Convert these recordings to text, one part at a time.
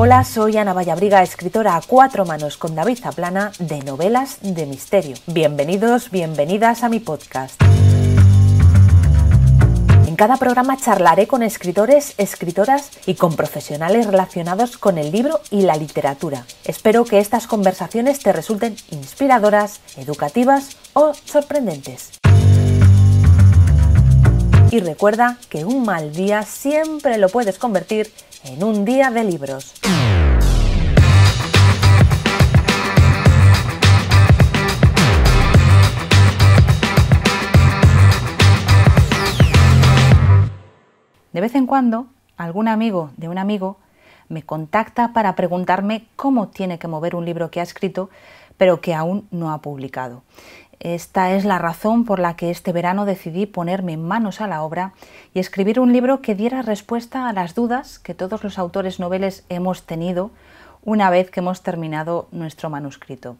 Hola, soy Ana Vallabriga, escritora a cuatro manos con David Zaplana de novelas de misterio. Bienvenidos, bienvenidas a mi podcast. En cada programa charlaré con escritores, escritoras y con profesionales relacionados con el libro y la literatura. Espero que estas conversaciones te resulten inspiradoras, educativas o sorprendentes. Y recuerda que un mal día siempre lo puedes convertir en un día de libros. De vez en cuando, algún amigo de un amigo me contacta para preguntarme cómo tiene que mover un libro que ha escrito, pero que aún no ha publicado. Esta es la razón por la que este verano decidí ponerme manos a la obra y escribir un libro que diera respuesta a las dudas que todos los autores noveles hemos tenido una vez que hemos terminado nuestro manuscrito.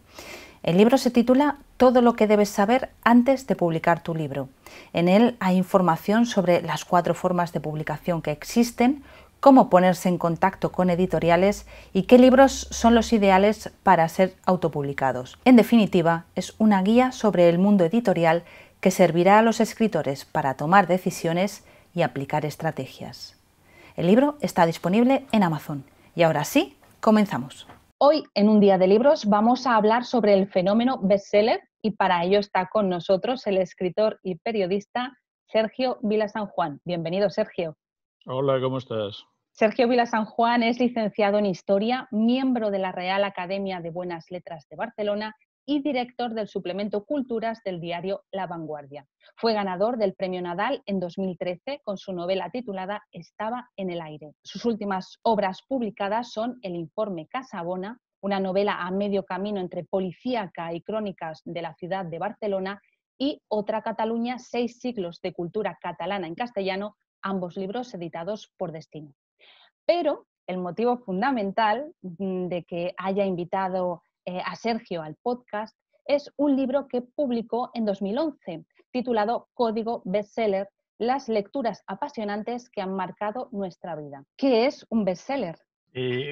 El libro se titula Todo lo que debes saber antes de publicar tu libro. En él hay información sobre las 4 formas de publicación que existen, cómo ponerse en contacto con editoriales y qué libros son los ideales para ser autopublicados. En definitiva, es una guía sobre el mundo editorial que servirá a los escritores para tomar decisiones y aplicar estrategias. El libro está disponible en Amazon. Y ahora sí, comenzamos. Hoy, en un día de libros, vamos a hablar sobre el fenómeno bestseller y para ello está con nosotros el escritor y periodista Sergio Vila San Juan. Bienvenido, Sergio. Hola, ¿cómo estás? Sergio Vila San Juan es licenciado en Historia, miembro de la Real Academia de Buenas Letras de Barcelona y director del suplemento Culturas del diario La Vanguardia. Fue ganador del Premio Nadal en 2013 con su novela titulada Estaba en el aire. Sus últimas obras publicadas son El informe Casabona, una novela a medio camino entre policíaca y crónicas de la ciudad de Barcelona, y Otra Cataluña, 6 siglos de cultura catalana en castellano, ambos libros editados por Destino. Pero el motivo fundamental de que haya invitado a Sergio al podcast es un libro que publicó en 2011, titulado Código Bestseller, las lecturas apasionantes que han marcado nuestra vida. ¿Qué es un bestseller?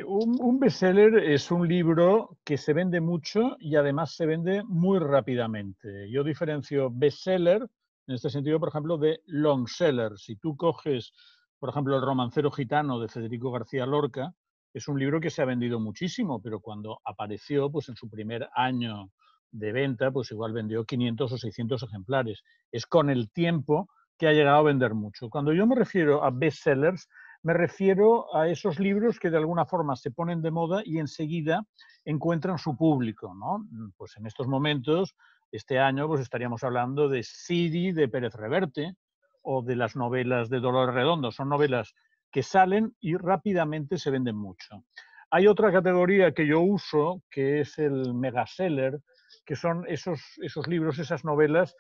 Un bestseller es un libro que se vende mucho y además se vende muy rápidamente. Yo diferencio bestseller, en este sentido, por ejemplo, de longseller. Si tú coges, por ejemplo, El romancero gitano de Federico García Lorca, es un libro que se ha vendido muchísimo, pero cuando apareció, pues en su primer año de venta, pues igual vendió 500 o 600 ejemplares. Es con el tiempo que ha llegado a vender mucho. Cuando yo me refiero a bestsellers, me refiero a esos libros que de alguna forma se ponen de moda y enseguida encuentran su público, ¿no? Pues en estos momentos, este año, pues estaríamos hablando de Siri, de Pérez Reverte, o de las novelas de Dolores Redondo. Son novelas que salen y rápidamente se venden mucho. Hay otra categoría que yo uso, que es el megaseller, que son esos libros, esas novelas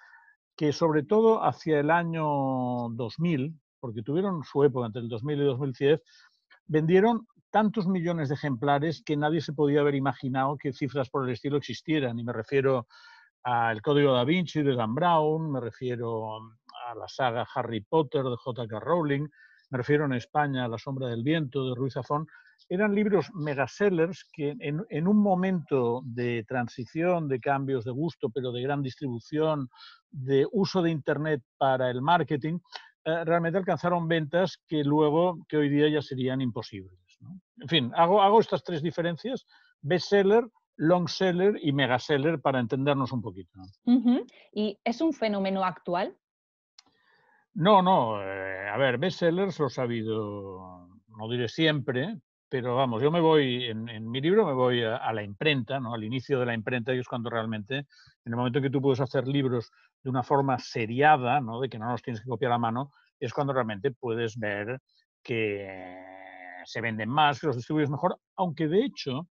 que sobre todo hacia el año 2000, porque tuvieron su época entre el 2000 y 2010, vendieron tantos millones de ejemplares que nadie se podía haber imaginado que cifras por el estilo existieran. Y me refiero a El Código da Vinci de Dan Brown, me refiero a la saga Harry Potter de J.K. Rowling, me refiero en España a La sombra del viento de Ruiz Zafón. Eran libros megasellers que en un momento de transición, de cambios de gusto, pero de gran distribución, de uso de Internet para el marketing, realmente alcanzaron ventas que hoy día ya serían imposibles, ¿no? En fin, hago estas 3 diferencias: bestseller, longseller y megaseller para entendernos un poquito. ¿Y es un fenómeno actual? No, a ver, bestsellers los ha habido, no diré siempre, pero vamos, yo me voy, en mi libro me voy a la imprenta, ¿no? Al inicio de la imprenta, y es cuando realmente, en el momento en que tú puedes hacer libros de una forma seriada, ¿no? De que no los tienes que copiar a mano, es cuando realmente puedes ver que se venden más, que los distribuyes mejor, aunque de hecho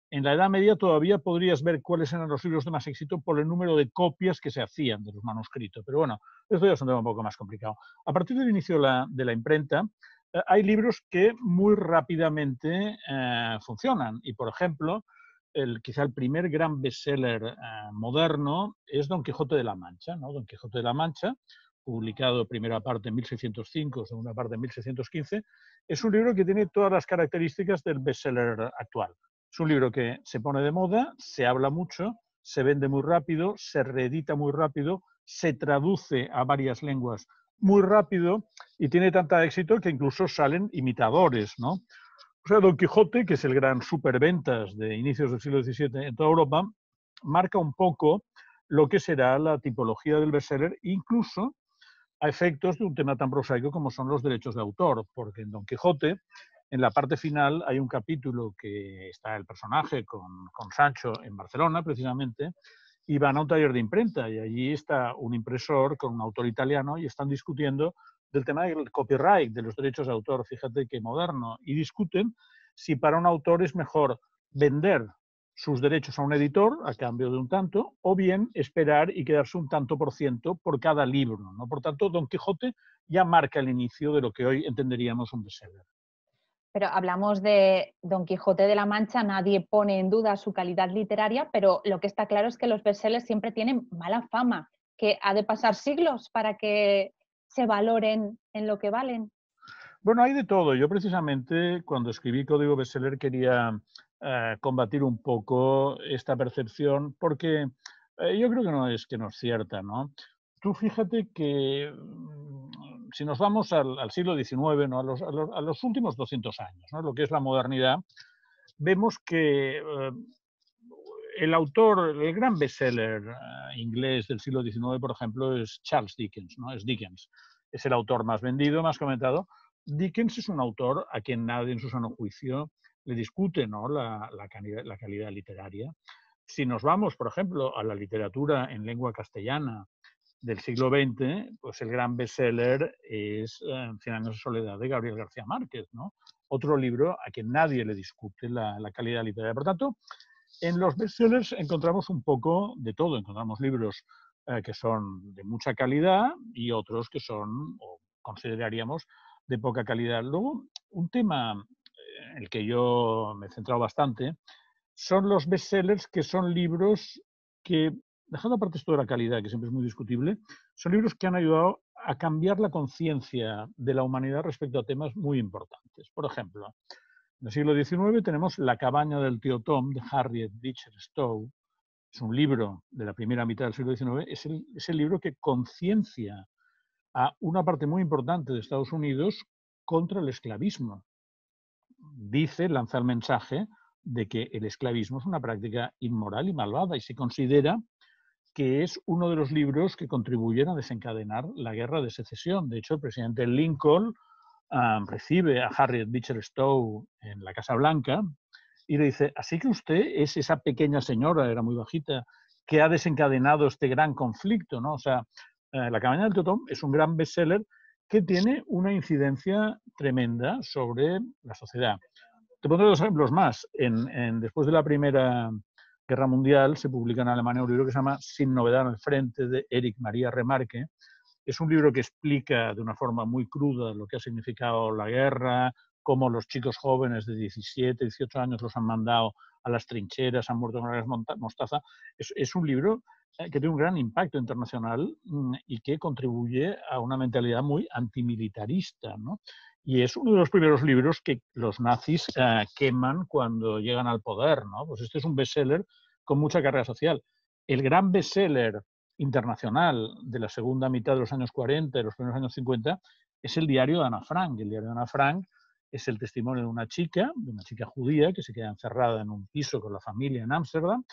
en la Edad Media todavía podrías ver cuáles eran los libros de más éxito por el número de copias que se hacían de los manuscritos. Pero bueno, esto ya es un tema un poco más complicado. A partir del inicio de la imprenta, hay libros que muy rápidamente funcionan. Y, por ejemplo, quizá el primer gran bestseller moderno es Don Quijote de la Mancha, ¿no? Don Quijote de la Mancha publicado primera parte en 1605, segunda parte en 1615, es un libro que tiene todas las características del bestseller actual. Es un libro que se pone de moda, se habla mucho, se vende muy rápido, se reedita muy rápido, se traduce a varias lenguas muy rápido y tiene tanta éxito que incluso salen imitadores, ¿no? O sea, Don Quijote, que es el gran superventas de inicios del siglo XVII en toda Europa, marca un poco lo que será la tipología del bestseller, incluso a efectos de un tema tan prosaico como son los derechos de autor, porque en Don Quijote, en la parte final, hay un capítulo que está el personaje con Sancho en Barcelona, precisamente, y van a un taller de imprenta, y allí está un impresor con un autor italiano y están discutiendo del tema del copyright, de los derechos de autor, fíjate qué moderno, y discuten si para un autor es mejor vender sus derechos a un editor a cambio de un tanto, o bien esperar y quedarse un tanto por ciento por cada libro, ¿no? Por tanto, Don Quijote ya marca el inicio de lo que hoy entenderíamos un bestseller. Pero hablamos de Don Quijote de la Mancha, nadie pone en duda su calidad literaria, pero lo que está claro es que los bestsellers siempre tienen mala fama, que ha de pasar siglos para que se valoren en lo que valen. Bueno, hay de todo. Yo precisamente cuando escribí Código Bestseller quería combatir un poco esta percepción porque yo creo que no es cierta, ¿no? Tú fíjate que si nos vamos al siglo XIX, ¿no? A los últimos 200 años, ¿no? Lo que es la modernidad, vemos que el autor, el gran bestseller inglés del siglo XIX, por ejemplo, es Charles Dickens, ¿no? Es Dickens. Es el autor más vendido, más comentado. Dickens es un autor a quien nadie en su sano juicio le discute, ¿no? La calidad literaria. Si nos vamos, por ejemplo, a la literatura en lengua castellana del siglo XX, pues el gran bestseller es Cien años de soledad de Gabriel García Márquez, ¿no? Otro libro a quien nadie le discute la calidad literaria. Por tanto, en los bestsellers encontramos un poco de todo. Encontramos libros que son de mucha calidad y otros que son, o consideraríamos, de poca calidad. Luego, un tema en el que yo me he centrado bastante son los bestsellers, que son libros que, dejando aparte esto de la calidad, que siempre es muy discutible, son libros que han ayudado a cambiar la conciencia de la humanidad respecto a temas muy importantes. Por ejemplo, en el siglo XIX tenemos La cabaña del tío Tom, de Harriet Beecher Stowe. Es un libro de la primera mitad del siglo XIX. Es el libro que conciencia a una parte muy importante de Estados Unidos contra el esclavismo. Dice, lanza el mensaje de que el esclavismo es una práctica inmoral y malvada y se considera que es uno de los libros que contribuyeron a desencadenar la guerra de secesión. De hecho, el presidente Lincoln recibe a Harriet Beecher Stowe en la Casa Blanca y le dice, así que usted es esa pequeña señora, era muy bajita, que ha desencadenado este gran conflicto, ¿no? O sea, La cabaña del tío Tom es un gran bestseller que tiene una incidencia tremenda sobre la sociedad. Te pondré dos ejemplos más. Después de la Primera Guerra Mundial se publica en Alemania un libro que se llama Sin novedad en el frente, de Erich Maria Remarque. Es un libro que explica de una forma muy cruda lo que ha significado la guerra, cómo los chicos jóvenes de 17, 18 años los han mandado a las trincheras, han muerto con la mostaza. Es un libro que tiene un gran impacto internacional y que contribuye a una mentalidad muy antimilitarista, ¿no? Y es uno de los primeros libros que los nazis queman cuando llegan al poder, ¿no? Pues este es un bestseller con mucha carga social. El gran bestseller internacional de la segunda mitad de los años 40 y los primeros años 50 es el diario de Ana Frank. El diario de Ana Frank es el testimonio de una chica judía, que se queda encerrada en un piso con la familia en Ámsterdam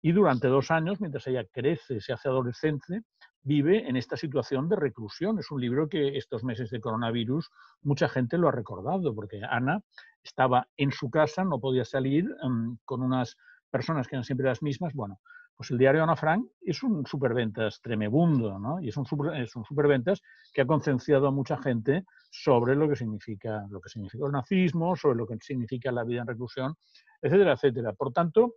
y durante 2 años, mientras ella crece, se hace adolescente, vive en esta situación de reclusión. Es un libro que estos meses de coronavirus mucha gente lo ha recordado, porque Ana estaba en su casa, no podía salir, con unas personas que eran siempre las mismas. Bueno, pues el diario Ana Frank es un superventas tremebundo, ¿no? Y es un superventas que ha concienciado a mucha gente sobre lo que significa el nazismo, sobre lo que significa la vida en reclusión, etcétera, etcétera. Por tanto,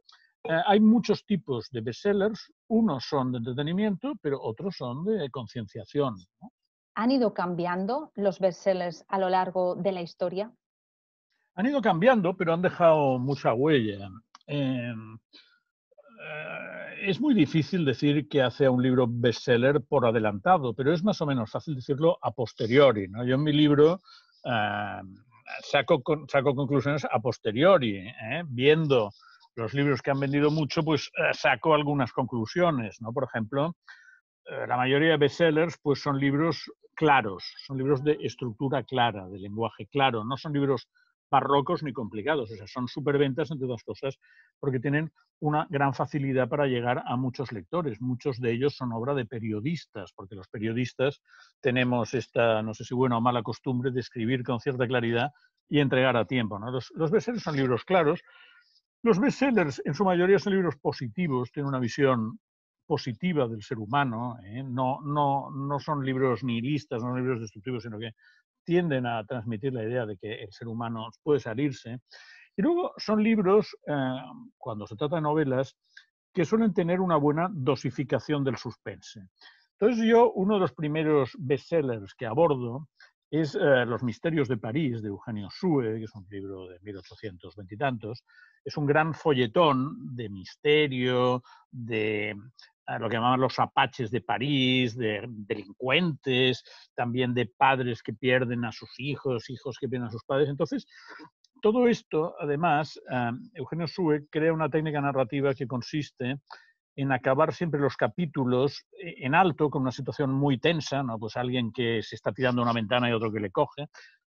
hay muchos tipos de bestsellers. Unos son de entretenimiento, pero otros son de concienciación, ¿no? ¿Han ido cambiando los bestsellers a lo largo de la historia? Han ido cambiando, pero han dejado mucha huella. Es muy difícil decir que hace a un libro bestseller por adelantado, pero es más o menos fácil decirlo a posteriori, ¿no? Yo en mi libro saco conclusiones a posteriori, viendo los libros que han vendido mucho, pues saco algunas conclusiones, ¿no? Por ejemplo, la mayoría de bestsellers pues, son libros claros, son libros de estructura clara, de lenguaje claro, no son libros barrocos ni complicados, o sea, son superventas entre otras cosas porque tienen una gran facilidad para llegar a muchos lectores. Muchos de ellos son obra de periodistas, porque los periodistas tenemos esta, no sé si buena o mala costumbre de escribir con cierta claridad y entregar a tiempo, ¿no? Los bestsellers son libros claros. Los bestsellers en su mayoría son libros positivos, tienen una visión positiva del ser humano, no son libros nihilistas, no son libros destructivos, sino que tienden a transmitir la idea de que el ser humano puede salirse. Y luego son libros, cuando se trata de novelas, que suelen tener una buena dosificación del suspense. Entonces yo, uno de los primeros bestsellers que abordo es Los misterios de París, de Eugenio Sue, que es un libro de 1820 y tantos. Es un gran folletón de misterio, de lo que llamaban los apaches de París, de delincuentes, también de padres que pierden a sus hijos, hijos que pierden a sus padres. Entonces, todo esto, además, Eugenio Sue crea una técnica narrativa que consiste en acabar siempre los capítulos en alto, con una situación muy tensa, ¿no? Pues alguien que se está tirando a una ventana y otro que le coge,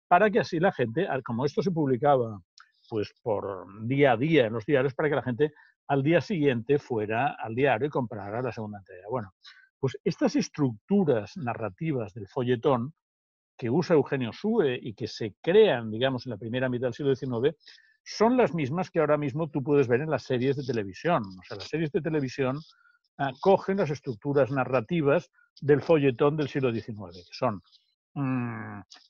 para que así la gente, como esto se publicaba pues por día a día en los diarios, para que la gente al día siguiente fuera al diario y comprara la segunda entrega. Bueno, pues estas estructuras narrativas del folletón que usa Eugenio Sue y que se crean, digamos, en la primera mitad del siglo XIX, son las mismas que ahora mismo tú puedes ver en las series de televisión. O sea, las series de televisión cogen las estructuras narrativas del folletón del siglo XIX, que son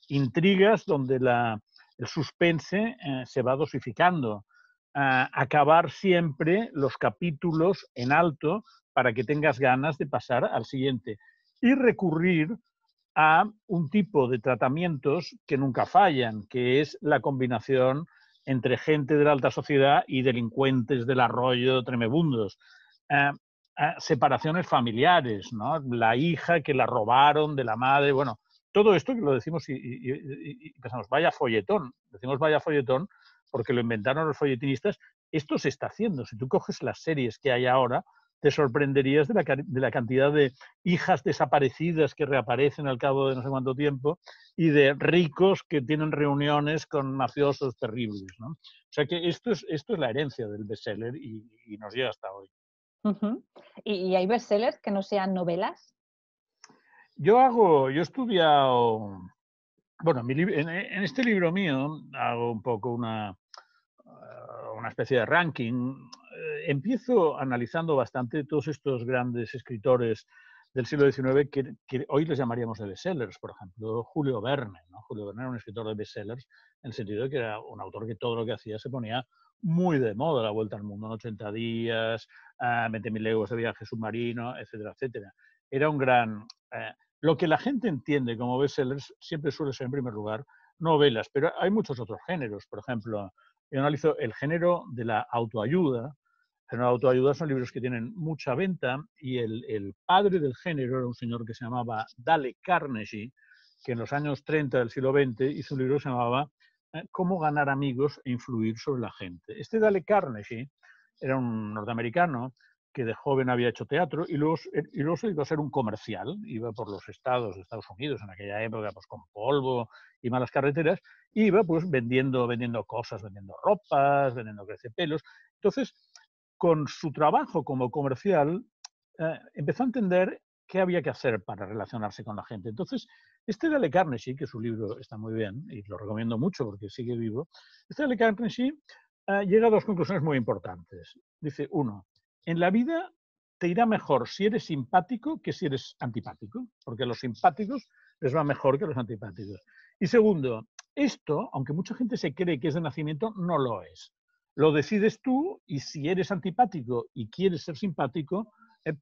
intrigas donde el suspense se va dosificando, acabar siempre los capítulos en alto para que tengas ganas de pasar al siguiente y recurrir a un tipo de tratamientos que nunca fallan, que es la combinación entre gente de la alta sociedad y delincuentes del arroyo tremebundos. Separaciones familiares, ¿no? La hija que la robaron de la madre, bueno, todo esto que lo decimos y pensamos, vaya folletón, decimos vaya folletón porque lo inventaron los folletinistas, esto se está haciendo. Si tú coges las series que hay ahora, te sorprenderías de la cantidad de hijas desaparecidas que reaparecen al cabo de no sé cuánto tiempo y de ricos que tienen reuniones con mafiosos terribles, ¿no? O sea que esto es la herencia del bestseller y nos llega hasta hoy. ¿Y hay bestsellers que no sean novelas? Yo he estudiado, bueno, en este libro mío hago un poco una especie de ranking. Empiezo analizando bastante todos estos grandes escritores del siglo XIX que hoy les llamaríamos de bestsellers. Por ejemplo, Julio Verne, ¿no? Julio Verne era un escritor de bestsellers en el sentido de que era un autor que todo lo que hacía se ponía muy de moda, La Vuelta al Mundo en 80 días, 20.000 leguas de viaje submarino, etcétera, etcétera. Era un gran... lo que la gente entiende como bestsellers siempre suele ser, en primer lugar, novelas, pero hay muchos otros géneros. Por ejemplo, yo analizo el género de la autoayuda. El género de la autoayuda son libros que tienen mucha venta y el padre del género era un señor que se llamaba Dale Carnegie, que en los años 30 del siglo XX hizo un libro que se llamaba Cómo ganar amigos e influir sobre la gente. Este Dale Carnegie era un norteamericano que de joven había hecho teatro y luego se iba a ser un comercial, iba por los estados de Estados Unidos en aquella época pues con polvo y malas carreteras, y iba pues vendiendo cosas, vendiendo ropas, vendiendo crecepelos. Entonces, con su trabajo como comercial, empezó a entender qué había que hacer para relacionarse con la gente. Entonces, este Dale Carnegie, que su libro está muy bien y lo recomiendo mucho porque sigue vivo, este Dale Carnegie llega a dos conclusiones muy importantes. Dice, uno, en la vida te irá mejor si eres simpático que si eres antipático, porque a los simpáticos les va mejor que a los antipáticos. Y segundo, esto, aunque mucha gente se cree que es de nacimiento, no lo es. Lo decides tú y si eres antipático y quieres ser simpático,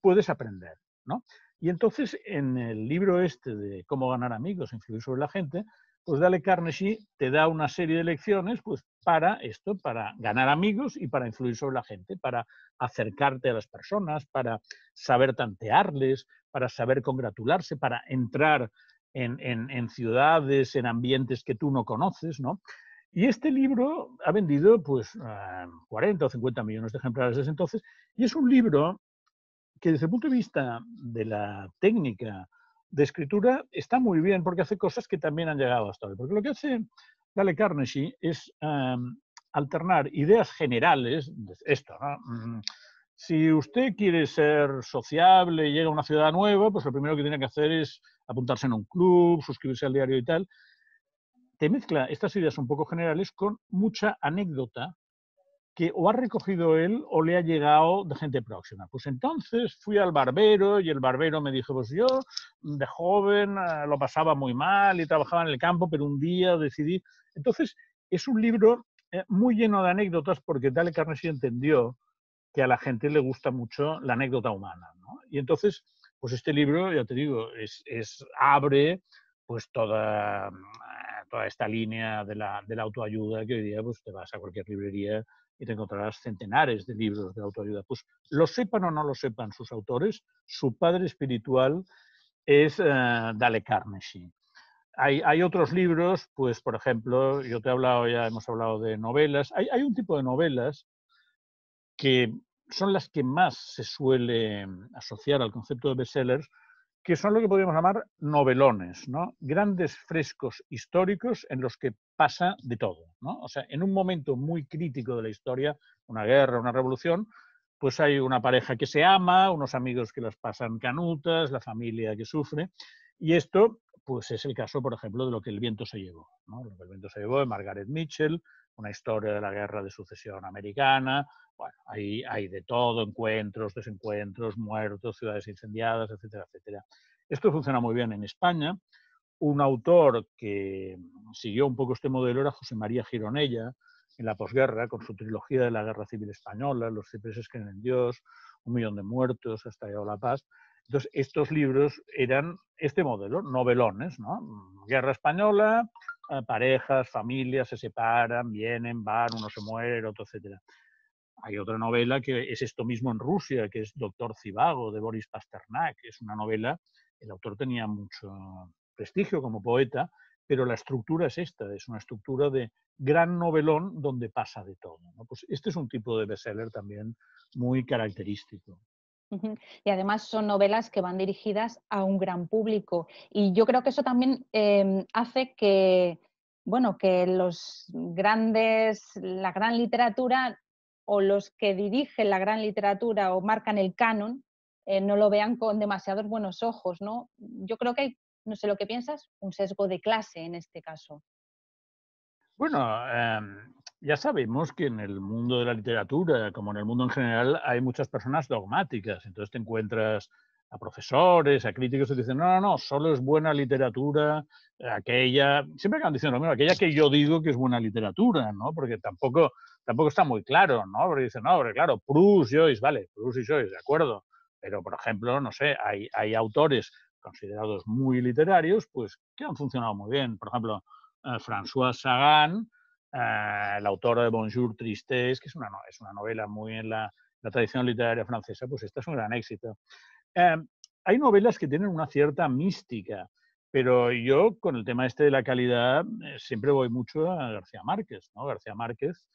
puedes aprender, ¿no? Y entonces en el libro este de Cómo ganar amigos e influir sobre la gente, pues Dale Carnegie te da una serie de lecciones pues, para esto, para ganar amigos y para influir sobre la gente, para acercarte a las personas, para saber tantearles, para saber congratularse, para entrar en ciudades, en ambientes que tú no conoces, ¿no? Y este libro ha vendido pues 40 o 50 millones de ejemplares desde entonces, y es un libro que desde el punto de vista de la técnica de escritura está muy bien porque hace cosas que también han llegado hasta hoy. Porque lo que hace Dale Carnegie es alternar ideas generales, esto, ¿no? Si usted quiere ser sociable y llega a una ciudad nueva, pues lo primero que tiene que hacer es apuntarse en un club, suscribirse al diario y tal. Te mezcla estas ideas un poco generales con mucha anécdota que o ha recogido él o le ha llegado de gente próxima. Pues entonces fui al barbero y el barbero me dijo, pues yo de joven lo pasaba muy mal y trabajaba en el campo, pero un día decidí... Entonces es un libro muy lleno de anécdotas porque Dale Carnegie entendió que a la gente le gusta mucho la anécdota humana, ¿no? Y entonces, pues este libro, ya te digo, abre pues toda esta línea de la autoayuda que hoy día pues, te vas a cualquier librería y te encontrarás centenares de libros de autoayuda. Pues lo sepan o no lo sepan sus autores, su padre espiritual es Dale Carnegie. Hay otros libros, pues por ejemplo, yo te he hablado, ya hemos hablado de novelas. Hay un tipo de novelas que son las que más se suele asociar al concepto de bestsellers, que son lo que podríamos llamar novelones, ¿no? Grandes frescos históricos en los que pasa de todo, ¿no? O sea, en un momento muy crítico de la historia, una guerra, una revolución, pues hay una pareja que se ama, unos amigos que las pasan canutas, la familia que sufre, y esto pues es el caso, por ejemplo, de Lo que el viento se llevó, ¿no? Lo que el viento se llevó de Margaret Mitchell, una historia de la guerra de sucesión americana. Bueno, hay de todo, encuentros, desencuentros, muertos, ciudades incendiadas, etcétera, etcétera. Esto funciona muy bien en España. Un autor que siguió un poco este modelo era José María Gironella, en la posguerra, con su trilogía de la Guerra Civil Española, Los cipreses creen en Dios, Un millón de muertos, Hasta llegado la paz. Entonces, estos libros eran este modelo, novelones, ¿no? Guerra española, parejas, familias se separan, vienen, van, uno se muere, el otro, etcétera. Hay otra novela que es esto mismo en Rusia, que es Doctor Zivago, de Boris Pasternak. Es una novela, el autor tenía mucho prestigio como poeta, pero la estructura es esta, es una estructura de gran novelón donde pasa de todo, ¿no? Pues este es un tipo de bestseller también muy característico. Ujú. Y además son novelas que van dirigidas a un gran público. Y yo creo que eso también hace que, bueno, que la gran literatura o los que dirigen la gran literatura o marcan el canon, no lo vean con demasiados buenos ojos, ¿no? Yo creo que hay, no sé lo que piensas, un sesgo de clase en este caso. Bueno, ya sabemos que en el mundo de la literatura, como en el mundo en general, hay muchas personas dogmáticas. Entonces te encuentras a profesores, a críticos que dicen, no, no, no, solo es buena literatura aquella, siempre acaban diciendo lo mismo, aquella que yo digo que es buena literatura, ¿no? Porque tampoco está muy claro, ¿no? Porque dicen, no, porque claro, Proust, Joyce, vale, Proust y Joyce, de acuerdo. Pero, por ejemplo, no sé, hay autores considerados muy literarios, pues que han funcionado muy bien. Por ejemplo, François Sagan, el autor de Bonjour Tristesse, que es una novela muy en la tradición literaria francesa, pues esta es un gran éxito. Eh, hay novelas que tienen una cierta mística, pero yo con el tema este de la calidad siempre voy mucho a García Márquez, ¿no? García Márquez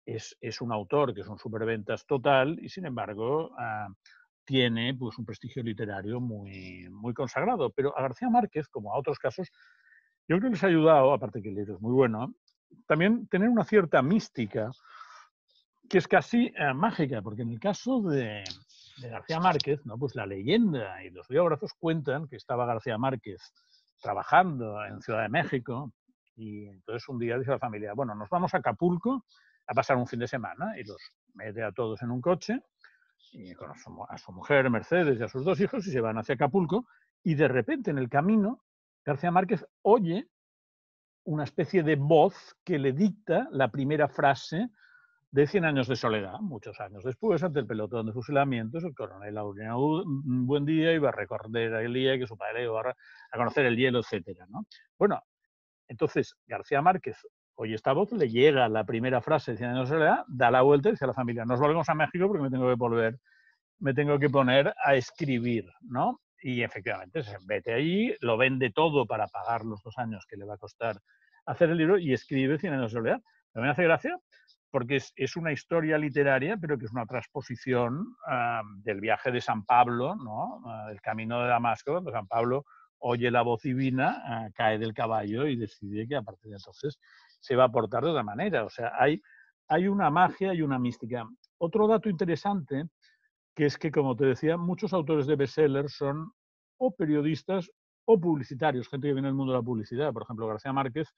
es un autor que es un superventas total y sin embargo tiene pues, un prestigio literario muy, muy consagrado. Pero a García Márquez, como a otros casos, yo creo que les ha ayudado, aparte que el libro es muy bueno, también tener una cierta mística que es casi mágica, porque en el caso de García Márquez, ¿no? Pues la leyenda y los biógrafos cuentan que estaba García Márquez trabajando en Ciudad de México y entonces un día dice a la familia, bueno, nos vamos a Acapulco a pasar un fin de semana y los mete a todos en un coche y con a su mujer Mercedes y a sus dos hijos y se van hacia Acapulco y de repente en el camino García Márquez oye una especie de voz que le dicta la primera frase de Cien años de soledad. Muchos años después, ante el pelotón de fusilamientos, el coronel Laureano Buendía iba a recordar el día que su padre iba a conocer el hielo, etcétera, ¿no? Bueno, Entonces, García Márquez oye esta voz, le llega la primera frase de Cien años de soledad, da la vuelta y dice a la familia, nos volvemos a México porque me tengo que poner a escribir, ¿no? Y efectivamente se mete allí, lo vende todo para pagar los 2 años que le va a costar hacer el libro y escribe Cien años de soledad. Pero me hace gracia porque es una historia literaria, pero que es una transposición del viaje de San Pablo, ¿no? El camino de Damasco, cuando San Pablo oye la voz divina, cae del caballo y decide que a partir de entonces se va a portar de otra manera. O sea, hay una magia y una mística. Otro dato interesante, que es que, como te decía, muchos autores de bestseller son o periodistas o publicitarios, gente que viene del mundo de la publicidad. Por ejemplo, García Márquez,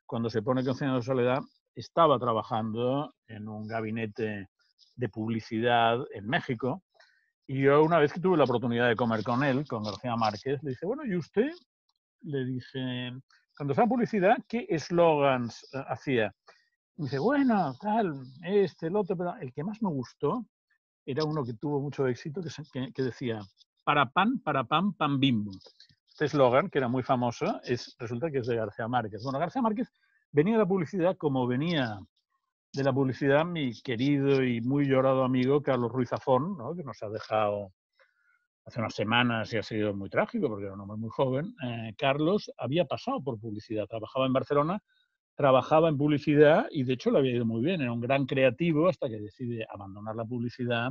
cuando se pone con Cien años de soledad, estaba trabajando en un gabinete de publicidad en México. Y yo una vez que tuve la oportunidad de comer con él, con García Márquez, le dije, bueno, ¿y usted? Le dije, cuando estaba en publicidad, ¿qué eslogans hacía? Y me dice, bueno, tal, el otro, pero el que más me gustó era uno que tuvo mucho éxito, que decía, para pan, pan bimbo. Este eslogan, que era muy famoso, resulta que es de García Márquez. Bueno, García Márquez venía de la publicidad como venía de la publicidad mi querido y muy llorado amigo Carlos Ruiz Zafón, ¿no? Que nos ha dejado hace unas semanas y ha sido muy trágico porque era un hombre muy joven. Carlos había pasado por publicidad, trabajaba en Barcelona, trabajaba en publicidad y de hecho le había ido muy bien, era un gran creativo hasta que decide abandonar la publicidad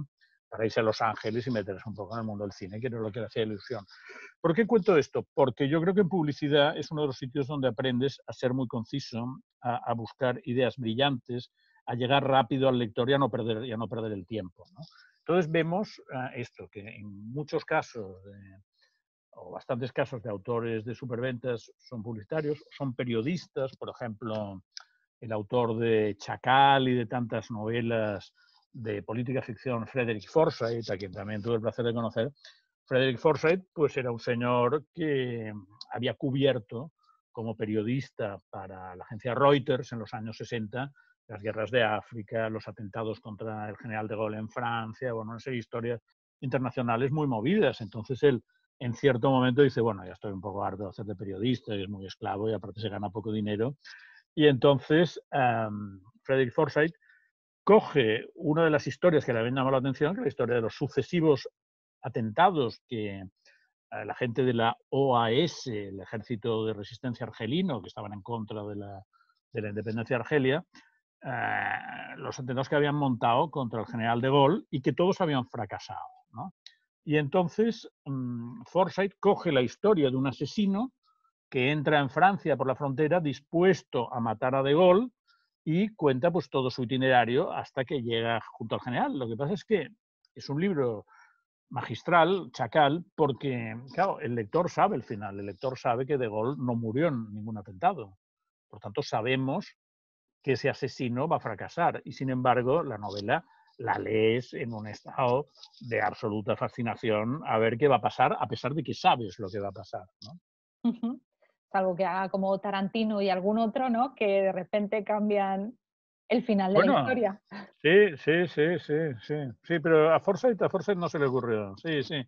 para irse a Los Ángeles y meterse un poco en el mundo del cine, que era lo que le hacía ilusión. ¿Por qué cuento esto? Porque yo creo que en publicidad es uno de los sitios donde aprendes a ser muy conciso, a buscar ideas brillantes, a llegar rápido al lector y a no perder el tiempo, ¿no? Entonces vemos esto, que en muchos casos, o bastantes casos de autores de superventas son publicitarios, son periodistas, por ejemplo, el autor de Chacal y de tantas novelas de política ficción, Frederick Forsyth, a quien también tuve el placer de conocer. Frederick Forsyth pues era un señor que había cubierto como periodista para la agencia Reuters en los años 60 las guerras de África, los atentados contra el general de Gaulle en Francia, bueno, una serie de historias internacionales muy movidas. Entonces él en cierto momento dice, bueno, ya estoy un poco harto de hacer de periodista, y es muy esclavo y aparte se gana poco dinero. Y entonces Frederick Forsyth coge una de las historias que le habían llamado la atención, que es la historia de los sucesivos atentados que la gente de la OAS, el Ejército de Resistencia Argelino, que estaban en contra de la independencia de Argelia, los atentados que habían montado contra el general de Gaulle y que todos habían fracasado, ¿no? Y entonces Forsyth coge la historia de un asesino que entra en Francia por la frontera dispuesto a matar a de Gaulle y cuenta pues todo su itinerario hasta que llega junto al general. Lo que pasa es que es un libro magistral, Chacal, porque, claro, el lector sabe el final, el lector sabe que de Gaulle no murió en ningún atentado. Por tanto, sabemos que ese asesino va a fracasar y, sin embargo, la novela la lees en un estado de absoluta fascinación a ver qué va a pasar, a pesar de que sabes lo que va a pasar, ¿no? Uh-huh. Salvo que haga como Tarantino y algún otro, ¿no? Que de repente cambian el final de la Bueno, historia. sí, pero a Forsyth no se le ocurrió. Sí, sí.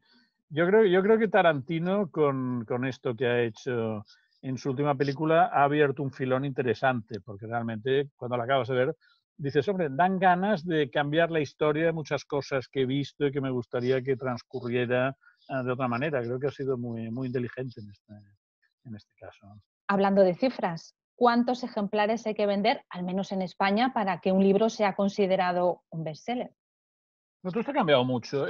Yo creo que Tarantino con esto que ha hecho en su última película ha abierto un filón interesante, porque realmente cuando la acabas de ver dices, hombre, dan ganas de cambiar la historia de muchas cosas que he visto y que me gustaría que transcurriera de otra manera. Creo que ha sido muy, muy inteligente en este caso. Hablando de cifras, ¿cuántos ejemplares hay que vender, al menos en España, para que un libro sea considerado un bestseller? Esto ha cambiado mucho.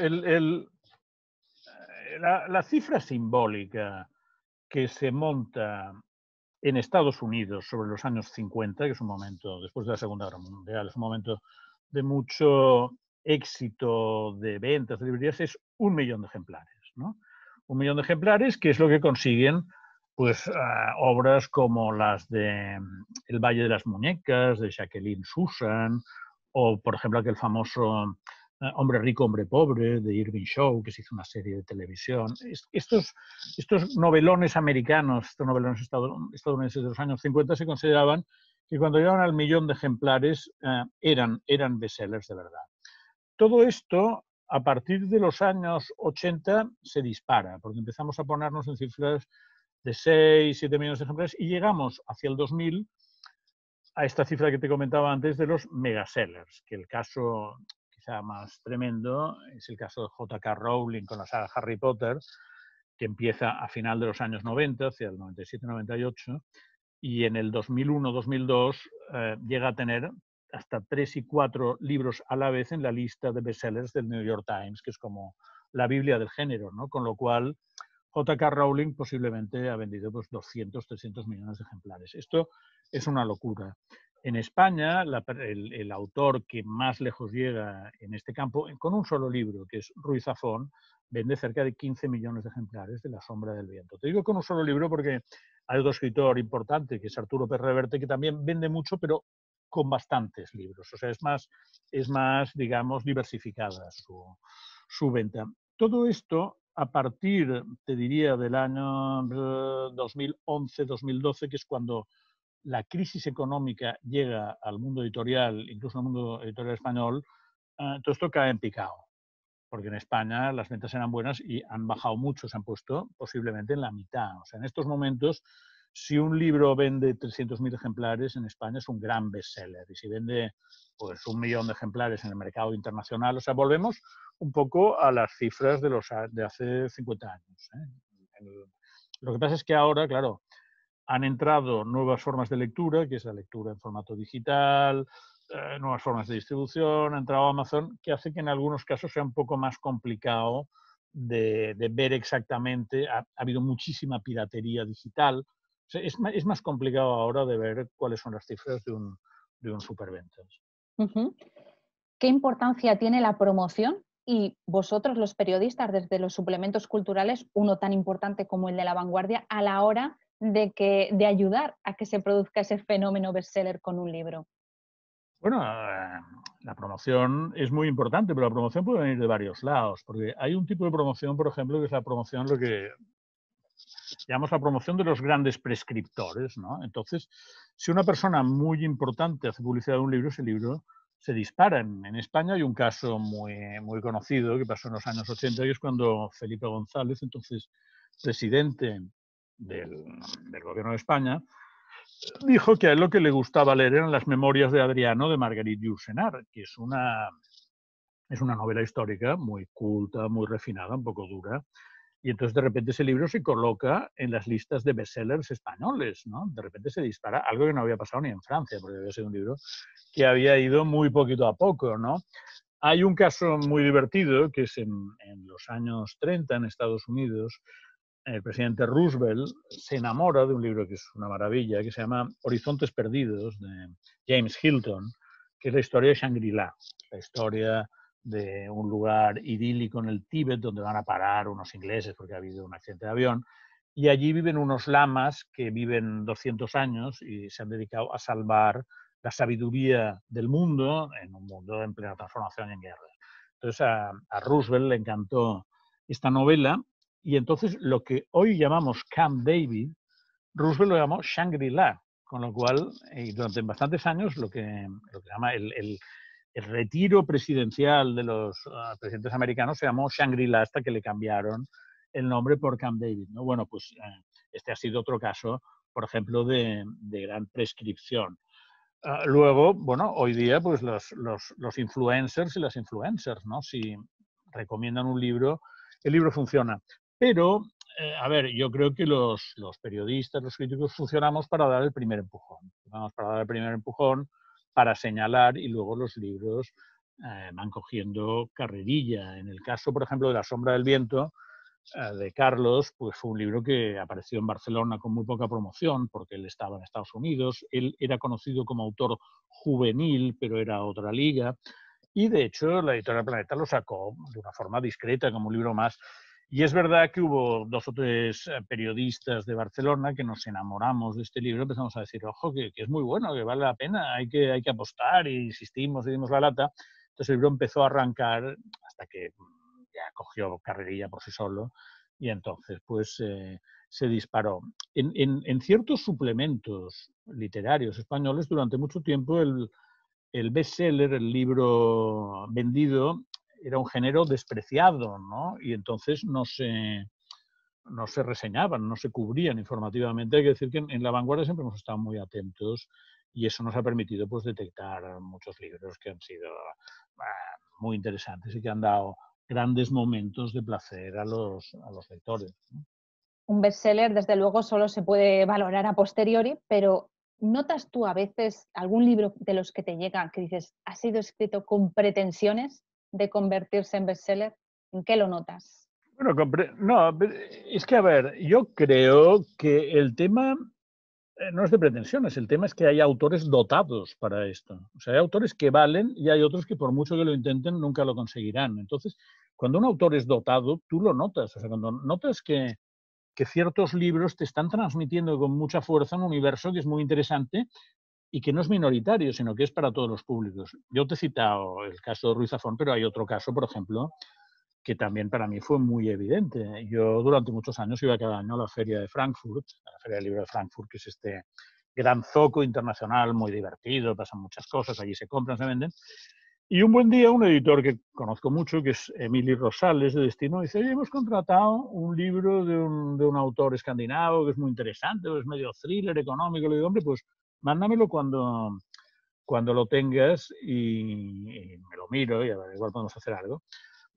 La cifra simbólica que se monta en Estados Unidos sobre los años 50, que es un momento, después de la Segunda Guerra Mundial, es un momento de mucho éxito de ventas de librerías, es 1 millón de ejemplares, ¿no? 1 millón de ejemplares, que es lo que consiguen pues obras como las de El Valle de las Muñecas, de Jacqueline Susann, o por ejemplo aquel famoso Hombre rico, hombre pobre, de Irving Shaw, que se hizo una serie de televisión. Estos novelones americanos, estos novelones estadounidenses de los años 50 se consideraban que cuando llegaban al 1 millón de ejemplares eran bestsellers de verdad. Todo esto, a partir de los años 80, se dispara, porque empezamos a ponernos en cifras de 6, 7 millones de ejemplares, y llegamos hacia el 2000 a esta cifra que te comentaba antes de los megasellers, que el caso quizá más tremendo es el caso de J.K. Rowling con la saga Harry Potter, que empieza a final de los años 90, hacia el 97-98, y en el 2001-2002 llega a tener hasta 3 y 4 libros a la vez en la lista de bestsellers del New York Times, que es como la Biblia del género, ¿no? Con lo cual J.K. Rowling posiblemente ha vendido pues, 200, 300 millones de ejemplares. Esto es una locura. En España, el autor que más lejos llega en este campo, con un solo libro, que es Ruiz Zafón, vende cerca de 15 millones de ejemplares de La sombra del viento. Te digo con un solo libro porque hay otro escritor importante, que es Arturo Pérez Reverte, que también vende mucho, pero con bastantes libros. O sea, es más digamos, diversificada su venta. Todo esto a partir, te diría, del año 2011-2012, que es cuando la crisis económica llega al mundo editorial, incluso al mundo editorial español, todo esto cae en picado. Porque en España las ventas eran buenas y han bajado mucho, se han puesto posiblemente en la mitad. O sea, en estos momentos, si un libro vende 300.000 ejemplares en España es un gran bestseller. Y si vende pues 1 millón de ejemplares en el mercado internacional, o sea, volvemos un poco a las cifras de hace 50 años. Lo que pasa es que ahora, claro, han entrado nuevas formas de lectura, que es la lectura en formato digital, nuevas formas de distribución, ha entrado Amazon, que hace que en algunos casos sea un poco más complicado de ver exactamente. Ha habido muchísima piratería digital. O sea, es más complicado ahora de ver cuáles son las cifras de un superventas. Uh-huh. ¿Qué importancia tiene la promoción? Y vosotros, los periodistas, desde los suplementos culturales, uno tan importante como el de La Vanguardia, a la hora de ayudar a que se produzca ese fenómeno bestseller con un libro. Bueno, la promoción es muy importante, pero la promoción puede venir de varios lados, porque hay un tipo de promoción, por ejemplo, que es la promoción, lo que llamamos la promoción de los grandes prescriptores, ¿no? Entonces, si una persona muy importante hace publicidad de un libro, ese libro se dispara. En España hay un caso muy conocido que pasó en los años 80, y es cuando Felipe González, entonces presidente del gobierno de España, dijo que a él lo que le gustaba leer eran las memorias de Adriano de Marguerite Yourcenar, que es una novela histórica muy culta, muy refinada, un poco dura. Y entonces de repente ese libro se coloca en las listas de bestsellers españoles, ¿no? De repente se dispara, algo que no había pasado ni en Francia, porque había sido un libro que había ido muy poquito a poco, ¿no? Hay un caso muy divertido que es en los años 30 en Estados Unidos. El presidente Roosevelt se enamora de un libro que es una maravilla, que se llama Horizontes Perdidos, de James Hilton, que es la historia de Shangri-La, la historia de un lugar idílico en el Tíbet donde van a parar unos ingleses porque ha habido un accidente de avión, y allí viven unos lamas que viven 200 años y se han dedicado a salvar la sabiduría del mundo en un mundo en plena transformación y en guerra. Entonces a Roosevelt le encantó esta novela, y entonces lo que hoy llamamos Camp David, Roosevelt lo llamó Shangri-La, con lo cual durante bastantes años lo que llama el retiro presidencial de los presidentes americanos se llamó Shangri-La hasta que le cambiaron el nombre por Camp David, ¿no? Bueno, pues este ha sido otro caso, por ejemplo, de gran prescripción. Luego, bueno, hoy día pues los influencers y las influencers, ¿no? Si recomiendan un libro, el libro funciona. Pero, a ver, yo creo que los periodistas, los críticos funcionamos para dar el primer empujón. Vamos para dar el primer empujón, para señalar, y luego los libros van cogiendo carrerilla. En el caso, por ejemplo, de La sombra del viento, de Carlos, pues fue un libro que apareció en Barcelona con muy poca promoción, porque él estaba en Estados Unidos. Él era conocido como autor juvenil, pero era otra liga. Y de hecho, la editorial Planeta lo sacó de una forma discreta, como un libro más. Y es verdad que hubo 2 o 3 periodistas de Barcelona que nos enamoramos de este libro. Empezamos a decir, ojo, que es muy bueno, que vale la pena, hay que apostar, y insistimos y dimos la lata. Entonces el libro empezó a arrancar hasta que ya cogió carrerilla por sí solo, y entonces pues se disparó. En ciertos suplementos literarios españoles, durante mucho tiempo el bestseller, el libro vendido, era un género despreciado, ¿no? Y entonces no se no se reseñaban, no se cubrían informativamente. Hay que decir que en La Vanguardia siempre hemos estado muy atentos y eso nos ha permitido pues, detectar muchos libros que han sido muy interesantes y que han dado grandes momentos de placer a los lectores, ¿no? Un bestseller, desde luego, solo se puede valorar a posteriori, pero ¿notas tú a veces algún libro de los que te llega que dices, ha sido escrito con pretensiones de convertirse en bestseller? ¿En qué lo notas? Bueno, no, es que, a ver, yo creo que el tema no es de pretensiones, el tema es que hay autores dotados para esto. O sea, hay autores que valen y hay otros que por mucho que lo intenten nunca lo conseguirán. Entonces, cuando un autor es dotado, tú lo notas. O sea, cuando notas que ciertos libros te están transmitiendo con mucha fuerza un universo que es muy interesante y que no es minoritario, sino que es para todos los públicos. Yo te he citado el caso de Ruiz Zafón, pero hay otro caso, por ejemplo, que también para mí fue muy evidente. Yo durante muchos años iba cada año a la Feria de Frankfurt, a la Feria del Libro de Frankfurt, que es este gran zoco internacional muy divertido, pasan muchas cosas, allí se compran, se venden. Y un buen día un editor que conozco mucho, que es Emily Rosales de Destino, dice, oye, hemos contratado un libro de un autor escandinavo que es muy interesante, es medio thriller económico. Le digo, hombre, pues mándamelo cuando lo tengas y me lo miro y a ver, igual podemos hacer algo.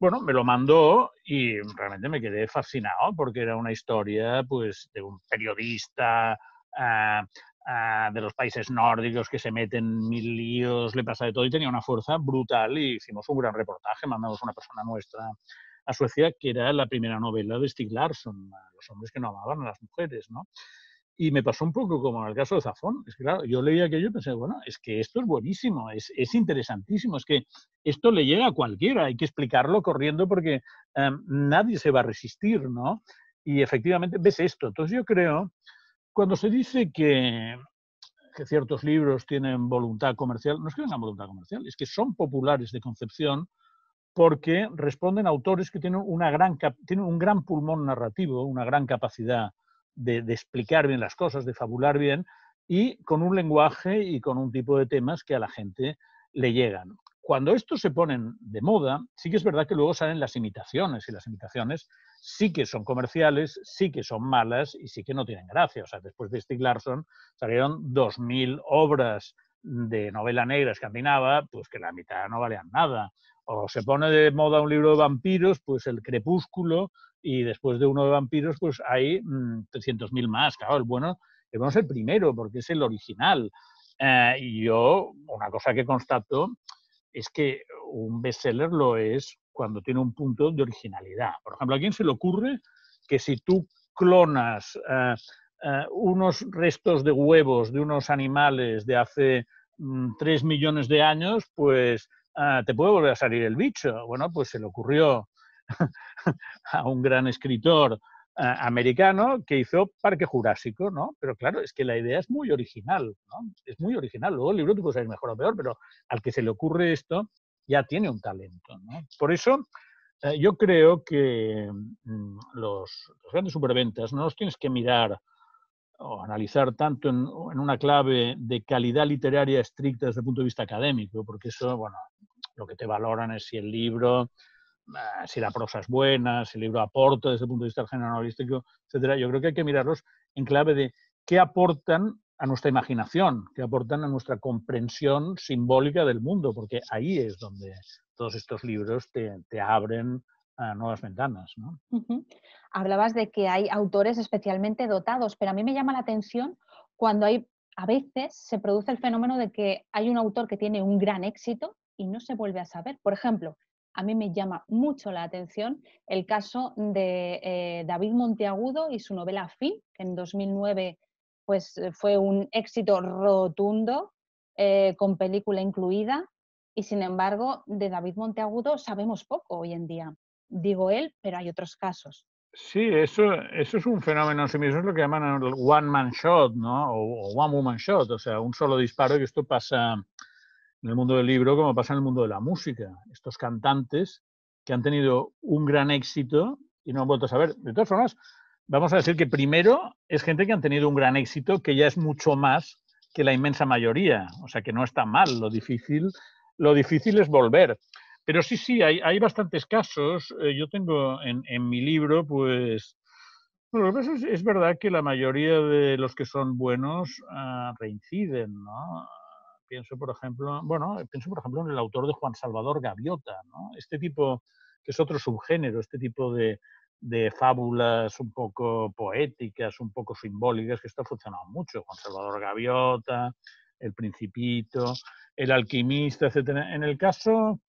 Bueno, me lo mandó y realmente me quedé fascinado porque era una historia pues, de un periodista de los países nórdicos que se meten en mil líos, le pasa de todo y tenía una fuerza brutal y hicimos un gran reportaje, mandamos una persona nuestra a Suecia, que era la primera novela de Stieg Larsson, Los hombres que no amaban a las mujeres, ¿no? Y me pasó un poco como en el caso de Zafón. Es que, claro, yo leía aquello y pensé, bueno, es que esto es buenísimo, es interesantísimo, es que esto le llega a cualquiera, hay que explicarlo corriendo porque nadie se va a resistir, ¿no? Y efectivamente ves esto. Entonces yo creo, cuando se dice que ciertos libros tienen voluntad comercial, no es que tengan voluntad comercial, es que son populares de concepción porque responden a autores que tienen, tienen un gran pulmón narrativo, una gran capacidad de explicar bien las cosas, de fabular bien, y con un lenguaje y con un tipo de temas que a la gente le llegan. Cuando estos se ponen de moda, sí que es verdad que luego salen las imitaciones, y las imitaciones sí que son comerciales, sí que son malas y sí que no tienen gracia. O sea, después de Stieg Larsson salieron 2000 obras de novela negra escandinava, pues que la mitad no valían nada. O se pone de moda un libro de vampiros, pues El Crepúsculo, y después de uno de vampiros, pues hay 300.000 más. Claro, el bueno es el primero, porque es el original. Y yo, una cosa que constato es que un bestseller lo es cuando tiene un punto de originalidad. Por ejemplo, ¿a quién se le ocurre que si tú clonas unos restos de huevos de unos animales de hace 3 millones de años, pues te puede volver a salir el bicho? Bueno, pues se le ocurrió a un gran escritor americano que hizo Parque Jurásico, ¿no? Pero claro, es que la idea es muy original, ¿no? Es muy original. Luego el libro te puede salir mejor o peor, pero al que se le ocurre esto ya tiene un talento, ¿no? Por eso yo creo que los grandes superventas no los tienes que mirar o analizar tanto en una clave de calidad literaria estricta desde el punto de vista académico, porque eso, bueno, lo que te valoran es si el libro, si la prosa es buena, si el libro aporta desde el punto de vista del género novelístico, etcétera. Yo creo que hay que mirarlos en clave de qué aportan a nuestra imaginación, qué aportan a nuestra comprensión simbólica del mundo, porque ahí es donde todos estos libros te abren nuevas ventanas, ¿no? Hablabas de que hay autores especialmente dotados, pero a mí me llama la atención cuando a veces se produce el fenómeno de que hay un autor que tiene un gran éxito y no se vuelve a saber. Por ejemplo, a mí me llama mucho la atención el caso de David Monteagudo y su novela Fin, que en 2009 pues, fue un éxito rotundo, con película incluida, y sin embargo, de David Monteagudo sabemos poco hoy en día. Digo él, pero hay otros casos. Sí, eso es un fenómeno en sí mismo, es lo que llaman el one man shot, ¿no? O one woman shot, o sea, un solo disparo, y esto pasa en el mundo del libro como pasa en el mundo de la música. Estos cantantes que han tenido un gran éxito y no han vuelto a saber. De todas formas, vamos a decir que primero es gente que han tenido un gran éxito, que ya es mucho más que la inmensa mayoría, o sea que no está mal, lo difícil es volver. Pero sí, hay bastantes casos. Yo tengo en mi libro, pues, Bueno, lo que pasa es verdad que la mayoría de los que son buenos reinciden, ¿no? Pienso, por ejemplo, en el autor de Juan Salvador Gaviota, ¿no? Este tipo, que es otro subgénero, este tipo de fábulas un poco poéticas, un poco simbólicas, que esto ha funcionado mucho. Juan Salvador Gaviota, El Principito, El Alquimista, etcétera. En el caso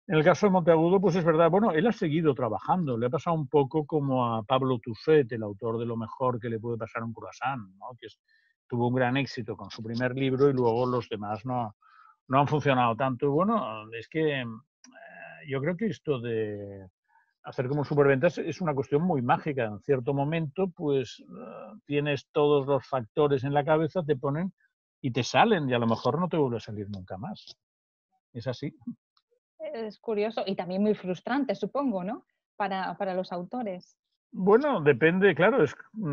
de Monteagudo, pues es verdad, bueno, él ha seguido trabajando, le ha pasado un poco como a Pablo Tusset, el autor de Lo mejor que le puede pasar a un croissant, ¿no? Tuvo un gran éxito con su primer libro y luego los demás no han funcionado tanto. Y bueno, es que yo creo que esto de hacer como superventas es una cuestión muy mágica. En cierto momento, pues tienes todos los factores en la cabeza, te ponen y te salen y a lo mejor no te vuelve a salir nunca más. Es así. Es curioso y también muy frustrante, supongo, ¿no? Para los autores. Bueno, depende, claro,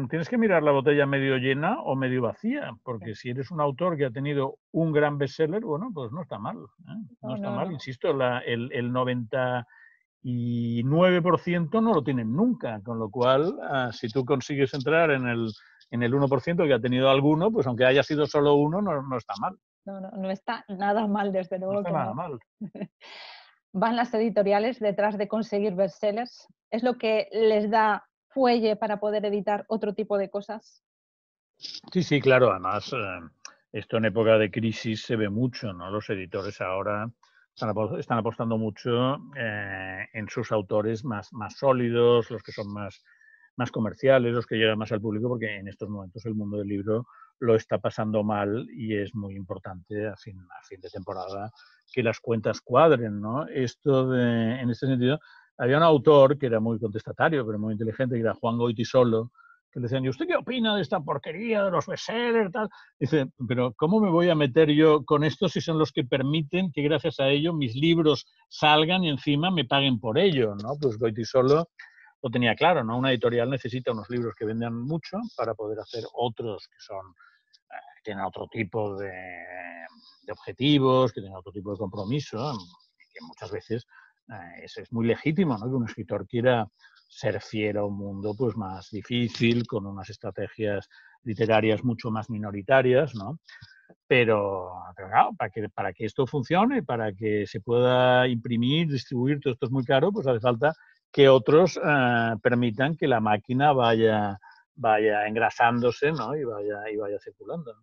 tienes que mirar la botella medio llena o medio vacía, Sí. porque si eres un autor que ha tenido un gran bestseller, bueno, pues no está mal, ¿eh? No No, está no, mal, no. insisto, el 99% no lo tienen nunca, con lo cual, si tú consigues entrar en el 1% que ha tenido alguno, pues aunque haya sido solo uno, no está mal, No, no, no está nada mal, desde no luego está que nada no. mal. Van las editoriales detrás de conseguir bestsellers. ¿Es lo que les da fuelle para poder editar otro tipo de cosas? Sí, sí, claro. Además, esto en época de crisis se ve mucho, ¿no? Los editores ahora están apostando mucho en sus autores más sólidos, los que son más comerciales, los que llegan más al público, porque en estos momentos el mundo del libro lo está pasando mal y es muy importante a fin de temporada que las cuentas cuadren, ¿no? En este sentido, había un autor que era muy contestatario, pero muy inteligente, que era Juan Goytisolo, que le decían, ¿y usted qué opina de esta porquería de los bestsellers? Tal? Dice, pero ¿cómo me voy a meter yo con esto si son los que permiten que gracias a ello mis libros salgan y encima me paguen por ello? ¿No? Pues Goytisolo lo tenía claro, ¿no? Una editorial necesita unos libros que vendan mucho para poder hacer otros que tienen otro tipo de objetivos, que tienen otro tipo de compromiso, que muchas veces es muy legítimo, ¿no? Que un escritor quiera ser fiel a un mundo pues más difícil, con unas estrategias literarias mucho más minoritarias, ¿no? Pero claro, para que esto funcione, para que se pueda imprimir, distribuir, todo esto es muy caro, pues hace falta que otros permitan que la máquina vaya engrasándose, ¿no? y vaya circulando.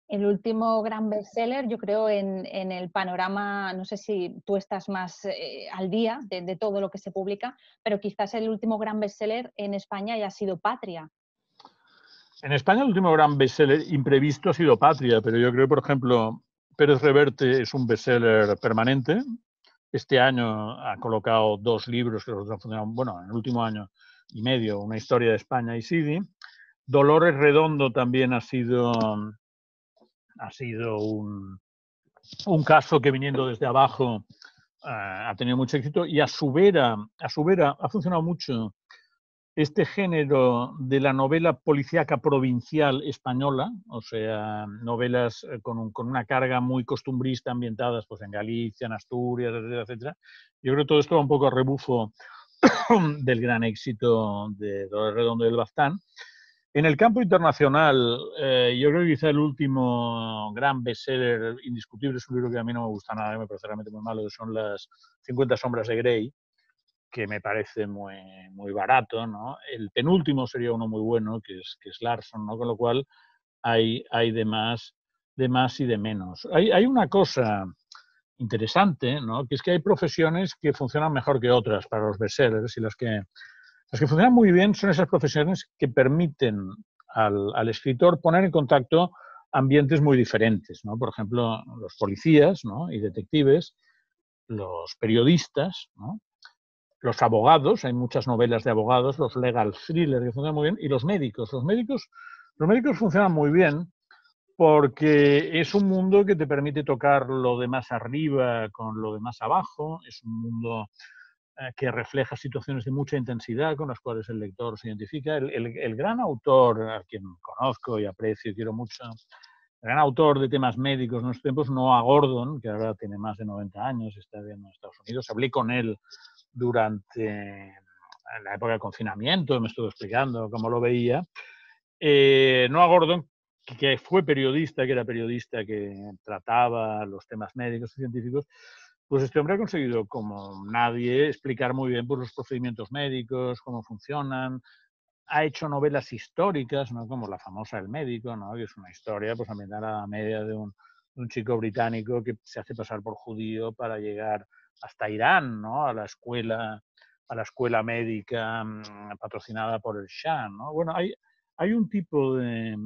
El último gran bestseller, yo creo, en el panorama, no sé si tú estás más al día de todo lo que se publica, pero quizás el último gran bestseller en España haya sido Patria. En España el último gran bestseller imprevisto ha sido Patria, pero yo creo, por ejemplo, Pérez Reverte es un bestseller permanente. Este año ha colocado 2 libros que los han funcionado, bueno, en el último año y medio, Una historia de España y Sidi. Dolores Redondo también ha sido un caso que viniendo desde abajo ha tenido mucho éxito, y a su vera ha funcionado mucho este género de la novela policíaca provincial española, o sea, novelas con una carga muy costumbrista ambientadas pues, en Galicia, en Asturias, etcétera, etcétera. Yo creo que todo esto va un poco a rebufo del gran éxito de Dolores Redondo y el Baztán. En el campo internacional, yo creo que quizá el último gran bestseller indiscutible es un libro que a mí no me gusta nada, me parece realmente muy malo, que son las 50 sombras de Grey, que me parece muy, muy barato, ¿no? El penúltimo sería uno muy bueno, que es Larson, ¿no? Con lo cual hay de más y de menos. Hay una cosa interesante, ¿no? Que es que hay profesiones que funcionan mejor que otras para los bestsellers, y las que funcionan muy bien son esas profesiones que permiten al escritor poner en contacto ambientes muy diferentes, ¿no? Por ejemplo, los policías, ¿no? y detectives, los periodistas, ¿no? Los abogados, hay muchas novelas de abogados, los legal thrillers que funcionan muy bien, y los médicos. Los médicos funcionan muy bien porque es un mundo que te permite tocar lo de más arriba con lo de más abajo, es un mundo que refleja situaciones de mucha intensidad con las cuales el lector se identifica. El gran autor, a quien conozco y aprecio y quiero mucho, el gran autor de temas médicos en nuestros tiempos, Noah Gordon, que ahora tiene más de 90 años, está viviendo en Estados Unidos. Hablé con él durante en la época de confinamiento, me estuvo explicando cómo lo veía. Noah Gordon, que fue periodista, que era periodista que trataba los temas médicos y científicos, pues este hombre ha conseguido, como nadie, explicar muy bien pues, los procedimientos médicos, cómo funcionan. Ha hecho novelas históricas, ¿no? Como la famosa El médico, ¿no? Que es una historia pues, ambientada a la media de un chico británico que se hace pasar por judío para llegar hasta Irán, ¿no? a la escuela médica patrocinada por el Shah, ¿no? Bueno, hay un tipo de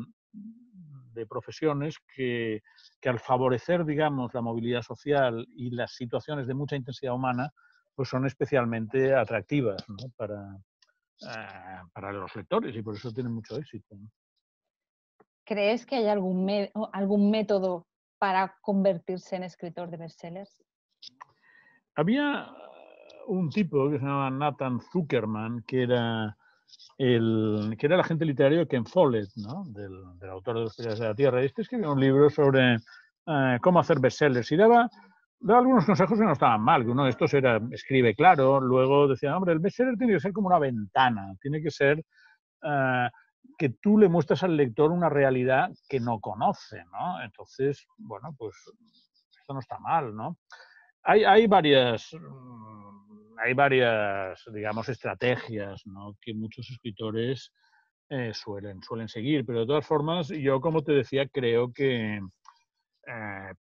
profesiones que al favorecer, digamos, la movilidad social y las situaciones de mucha intensidad humana, pues son especialmente atractivas, ¿no? para los lectores y por eso tienen mucho éxito, ¿no? ¿Crees que hay algún método para convertirse en escritor de bestsellers? Había un tipo que se llamaba Nathan Zuckerman, que era el agente literario de Ken Follett, ¿no? del autor de Los Piratas de la Tierra. Este escribió un libro sobre cómo hacer bestsellers y daba algunos consejos que no estaban mal, que uno de estos era escribe claro, luego decía, hombre, el bestseller tiene que ser como una ventana, tiene que ser que tú le muestras al lector una realidad que no conoce, ¿no? Entonces, bueno, pues esto no está mal, ¿no? Hay varias, digamos, estrategias, ¿no? que muchos escritores suelen seguir, pero de todas formas, yo, como te decía, creo que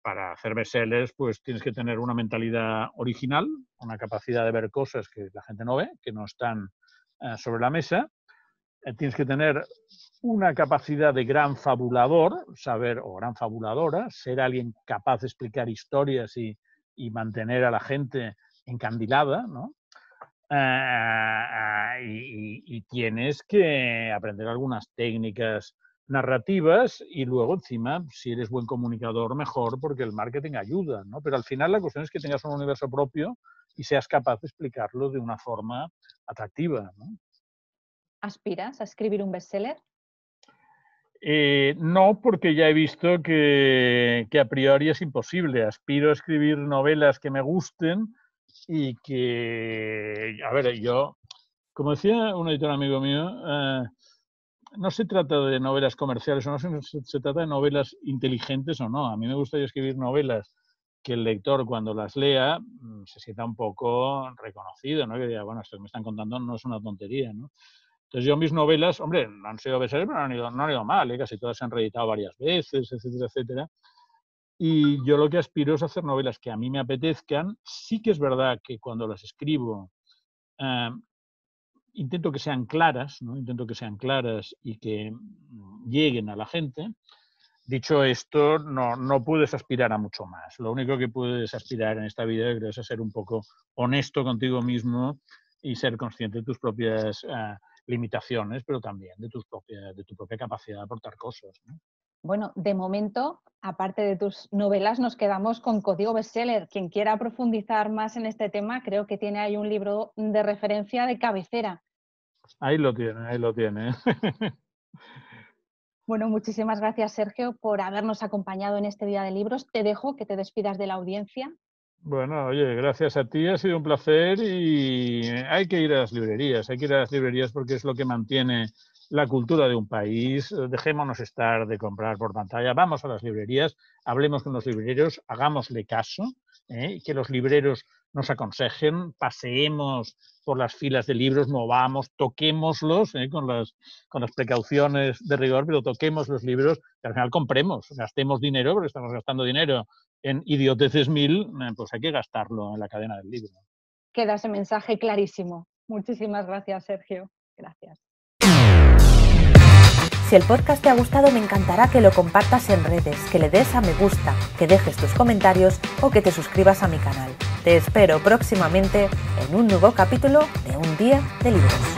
para hacer bestsellers pues tienes que tener una mentalidad original, una capacidad de ver cosas que la gente no ve, que no están sobre la mesa. Tienes que tener una capacidad de gran fabulador, o gran fabuladora, ser alguien capaz de explicar historias y mantener a la gente encandilada, ¿no? Y tienes que aprender algunas técnicas narrativas y luego encima, si eres buen comunicador, mejor, porque el marketing ayuda, ¿no? Pero al final la cuestión es que tengas un universo propio y seas capaz de explicarlo de una forma atractiva, ¿no? ¿Aspiras a escribir un bestseller? No, porque ya he visto que a priori es imposible. Aspiro a escribir novelas que me gusten y que, a ver, yo, como decía un editor amigo mío, no se trata de novelas comerciales, o no se trata de novelas inteligentes o no. A mí me gustaría escribir novelas que el lector, cuando las lea, se sienta un poco reconocido, ¿no? Que diga, bueno, esto que me están contando no es una tontería, ¿no? Entonces yo mis novelas, hombre, no han sido bestsellers, pero no han ido mal, ¿eh? Casi todas se han reeditado varias veces, etcétera, etcétera. Y yo lo que aspiro es hacer novelas que a mí me apetezcan. Sí que es verdad que cuando las escribo intento que sean claras, ¿no? Intento que sean claras y que lleguen a la gente. Dicho esto, no puedes aspirar a mucho más. Lo único que puedes aspirar en esta vida, creo, es a ser un poco honesto contigo mismo y ser consciente de tus propias limitaciones, pero también de tu propia capacidad de aportar cosas, ¿no? Bueno, de momento, aparte de tus novelas, nos quedamos con Código Bestseller. Quien quiera profundizar más en este tema, creo que tiene ahí un libro de referencia de cabecera. Ahí lo tiene. Bueno, muchísimas gracias, Sergio, por habernos acompañado en este Día de Libros. Te dejo que te despidas de la audiencia. Bueno, oye, gracias a ti, ha sido un placer y hay que ir a las librerías porque es lo que mantiene la cultura de un país. Dejémonos estar de comprar por pantalla, vamos a las librerías, hablemos con los libreros, hagámosle caso, que los libreros nos aconsejen, paseemos por las filas de libros, movamos, toquémoslos con las precauciones de rigor, pero toquemos los libros y al final compremos, gastemos dinero, porque estamos gastando dinero en idioteces mil, pues hay que gastarlo en la cadena del libro. Queda ese mensaje clarísimo. Muchísimas gracias, Sergio. Gracias. Si el podcast te ha gustado, me encantará que lo compartas en redes, que le des a me gusta, que dejes tus comentarios o que te suscribas a mi canal. Te espero próximamente en un nuevo capítulo de Un Día de Libros.